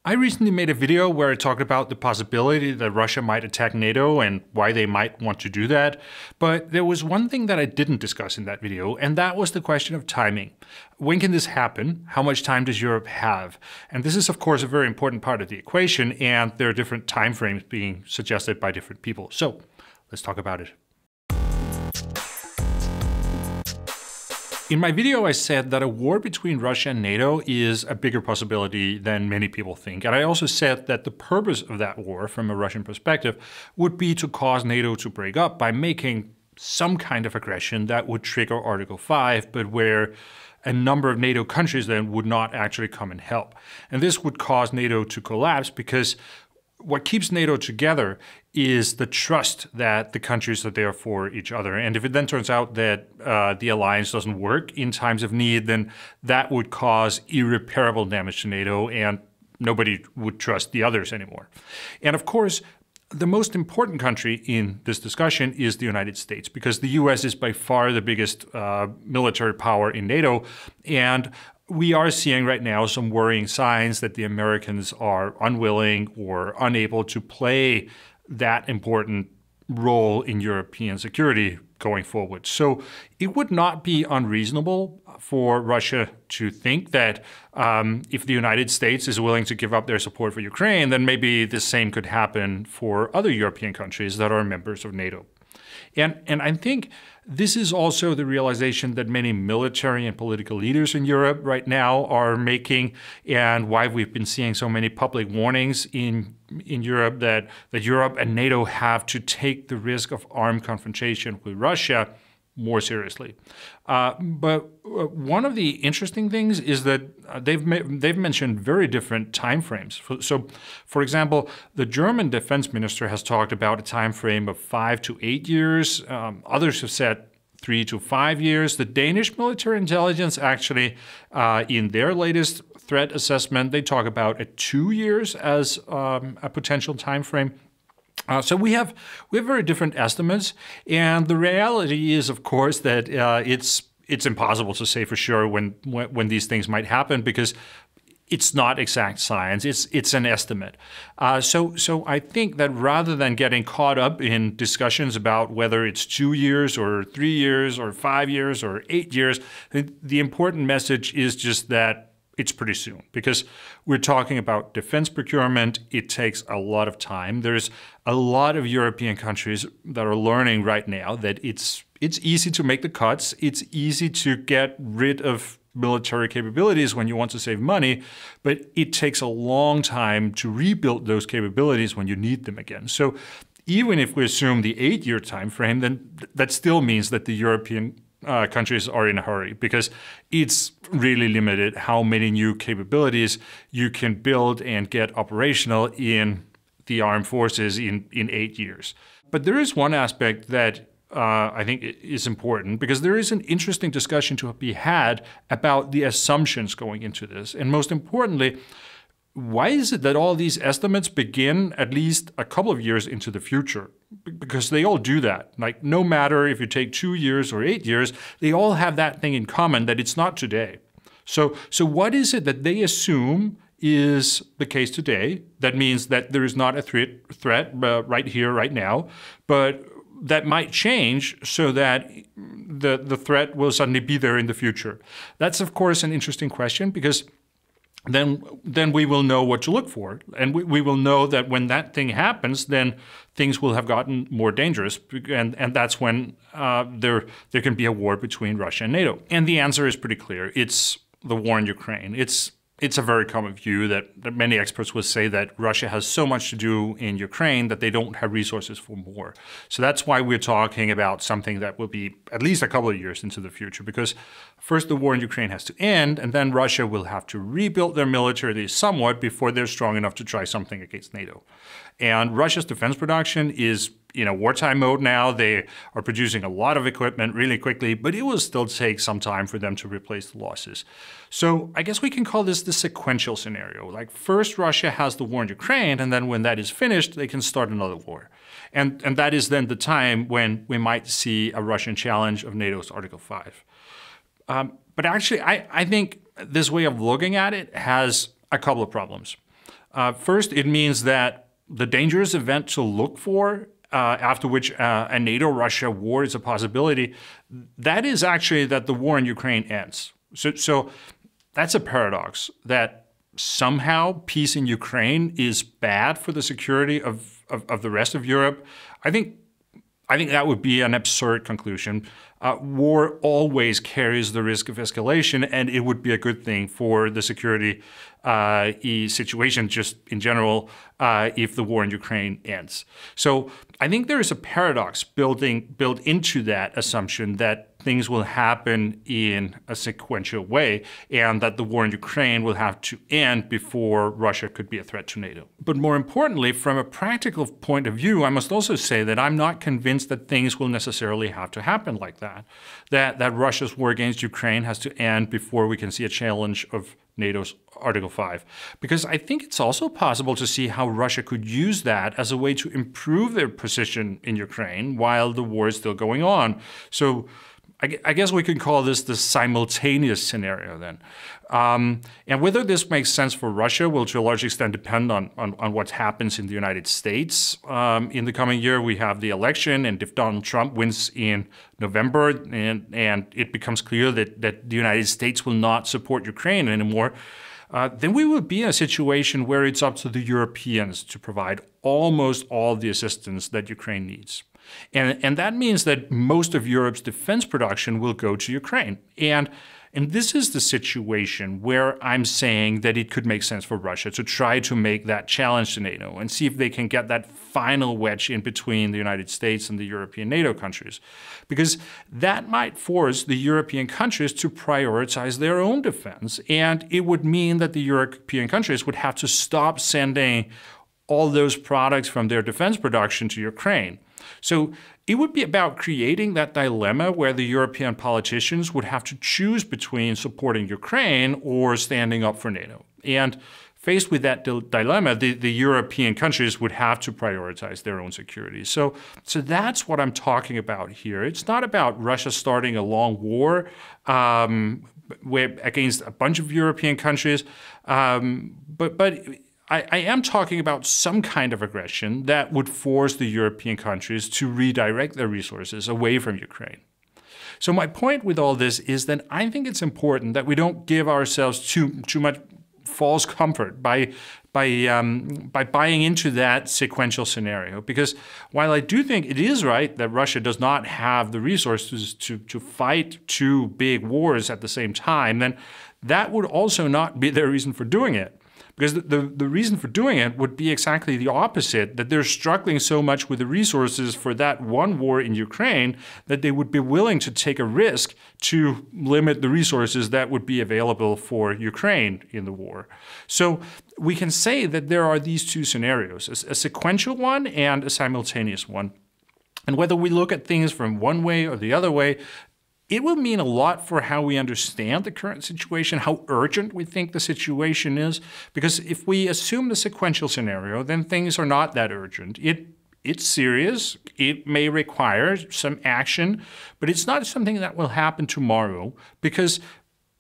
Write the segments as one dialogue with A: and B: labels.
A: I recently made a video where I talked about the possibility that Russia might attack NATO and why they might want to do that. But there was one thing that I didn't discuss in that video, and that was the question of timing. When can this happen? How much time does Europe have? And this is, of course, a very important part of the equation, and there are different timeframes being suggested by different people. So let's talk about it. In my video, I said that a war between Russia and NATO is a bigger possibility than many people think. And I also said that the purpose of that war, from a Russian perspective, would be to cause NATO to break up by making some kind of aggression that would trigger Article 5, but where a number of NATO countries then would not actually come and help. And this would cause NATO to collapse because what keeps NATO together is the trust that the countries are there for each other. And if it then turns out that the alliance doesn't work in times of need, then that would cause irreparable damage to NATO, and nobody would trust the others anymore. And of course, the most important country in this discussion is the United States, because the US is by far the biggest military power in NATO. And we are seeing right now some worrying signs that the Americans are unwilling or unable to play that important role in European security going forward. So it would not be unreasonable for Russia to think that if the United States is willing to give up their support for Ukraine, then maybe the same could happen for other European countries that are members of NATO. And I think this is also the realization that many military and political leaders in Europe right now are making, and why we've been seeing so many public warnings in Europe that Europe and NATO have to take the risk of armed confrontation with Russia more seriously. But one of the interesting things is that they've mentioned very different timeframes. So, for example, the German defense minister has talked about a time frame of 5 to 8 years. Others have said 3 to 5 years. The Danish military intelligence actually, in their latest threat assessment, they talk about 2 years as a potential time frame. So we have very different estimates, and the reality is, of course, that it's impossible to say for sure when these things might happen, because it's not exact science. It's an estimate. So I think that rather than getting caught up in discussions about whether it's 2 years or 3 years or 5 years or 8 years, the important message is just that it's pretty soon, because we're talking about defense procurement. It takes a lot of time. There's a lot of European countries that are learning right now that it's easy to make the cuts. It's easy to get rid of military capabilities when you want to save money, but it takes a long time to rebuild those capabilities when you need them again. So even if we assume the 8-year time frame, then that still means that the European countries are in a hurry, because it's really limited how many new capabilities you can build and get operational in the armed forces in 8 years. But there is one aspect that I think is important, because there is an interesting discussion to be had about the assumptions going into this. And most importantly, why is it that all these estimates begin at least a couple of years into the future? Because they all do that. Like, no matter if you take 2 years or 8 years, they all have that thing in common, that it's not today. So what is it that they assume is the case today? That means that there is not a threat right here, right now, but that might change so that the threat will suddenly be there in the future. That's, of course, an interesting question, because then we will know what to look for. And we will know that when that thing happens, then things will have gotten more dangerous. And that's when there can be a war between Russia and NATO. And the answer is pretty clear. It's the war in Ukraine. It's a very common view that many experts will say that Russia has so much to do in Ukraine that they don't have resources for more. So that's why we're talking about something that will be at least a couple of years into the future, because first the war in Ukraine has to end, and then Russia will have to rebuild their military somewhat before they're strong enough to try something against NATO. And Russia's defense production is in a wartime mode now. They are producing a lot of equipment really quickly, but it will still take some time for them to replace the losses. So I guess we can call this the sequential scenario. Like, first Russia has the war in Ukraine, and then when that is finished, they can start another war. And that is then the time when we might see a Russian challenge of NATO's Article 5. But actually, I think this way of looking at it has a couple of problems. First, it means that the dangerous event to look for, after which a NATO-Russia war is a possibility, that is actually that the war in Ukraine ends. So that's a paradox, that somehow peace in Ukraine is bad for the security of the rest of Europe. I think that would be an absurd conclusion. War always carries the risk of escalation, and it would be a good thing for the security situation just in general if the war in Ukraine ends. So I think there is a paradox built into that assumption that things will happen in a sequential way and that the war in Ukraine will have to end before Russia could be a threat to NATO. But more importantly, from a practical point of view, I must also say that I'm not convinced that things will necessarily have to happen like that. That Russia's war against Ukraine has to end before we can see a challenge of NATO's Article 5. Because I think it's also possible to see how Russia could use that as a way to improve their position in Ukraine while the war is still going on. So I guess we could call this the simultaneous scenario then. And whether this makes sense for Russia will to a large extent depend on what happens in the United States. In the coming year, we have the election, and if Donald Trump wins in November and it becomes clear that the United States will not support Ukraine anymore, then we will be in a situation where it's up to the Europeans to provide almost all the assistance that Ukraine needs. And that means that most of Europe's defense production will go to Ukraine. And this is the situation where I'm saying that it could make sense for Russia to try to make that challenge to NATO and see if they can get that final wedge in between the United States and the European NATO countries. Because that might force the European countries to prioritize their own defense. And it would mean that the European countries would have to stop sending all those products from their defense production to Ukraine. So it would be about creating that dilemma where the European politicians would have to choose between supporting Ukraine or standing up for NATO. And faced with that dilemma, the European countries would have to prioritize their own security. So that's what I'm talking about here. It's not about Russia starting a long war against a bunch of European countries, but I am talking about some kind of aggression that would force the European countries to redirect their resources away from Ukraine. So my point with all this is that I think it's important that we don't give ourselves too much false comfort by buying into that sequential scenario. Because while I do think it is right that Russia does not have the resources to fight two big wars at the same time, then that would also not be their reason for doing it. Because the reason for doing it would be exactly the opposite, that they're struggling so much with the resources for that one war in Ukraine that they would be willing to take a risk to limit the resources that would be available for Ukraine in the war. So we can say that there are these two scenarios, a sequential one and a simultaneous one. And whether we look at things from one way or the other way, it will mean a lot for how we understand the current situation, how urgent we think the situation is. Because if we assume the sequential scenario, then things are not that urgent. It's serious. It may require some action, but it's not something that will happen tomorrow because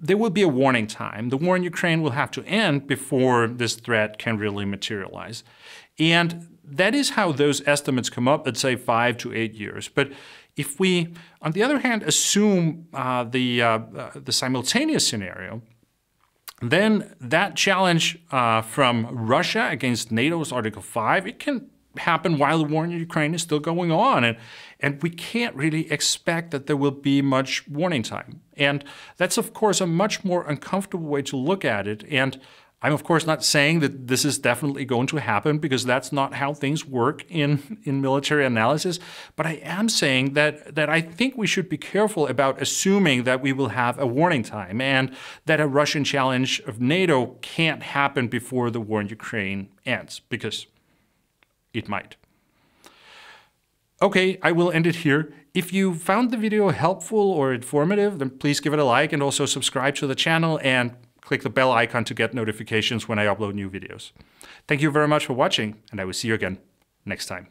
A: there will be a warning time. The war in Ukraine will have to end before this threat can really materialize. And that is how those estimates come up at, say, 5 to 8 years. But if we, on the other hand, assume the simultaneous scenario, then that challenge from Russia against NATO's Article 5, it can happen while the war in Ukraine is still going on. And we can't really expect that there will be much warning time. And that's, of course, a much more uncomfortable way to look at it. And I'm, of course, not saying that this is definitely going to happen because that's not how things work in military analysis. But I am saying that I think we should be careful about assuming that we will have a warning time and that a Russian challenge of NATO can't happen before the war in Ukraine ends, because it might. Okay, I will end it here. If you found the video helpful or informative, then please give it a like and also subscribe to the channel and click the bell icon to get notifications when I upload new videos. Thank you very much for watching, and I will see you again next time.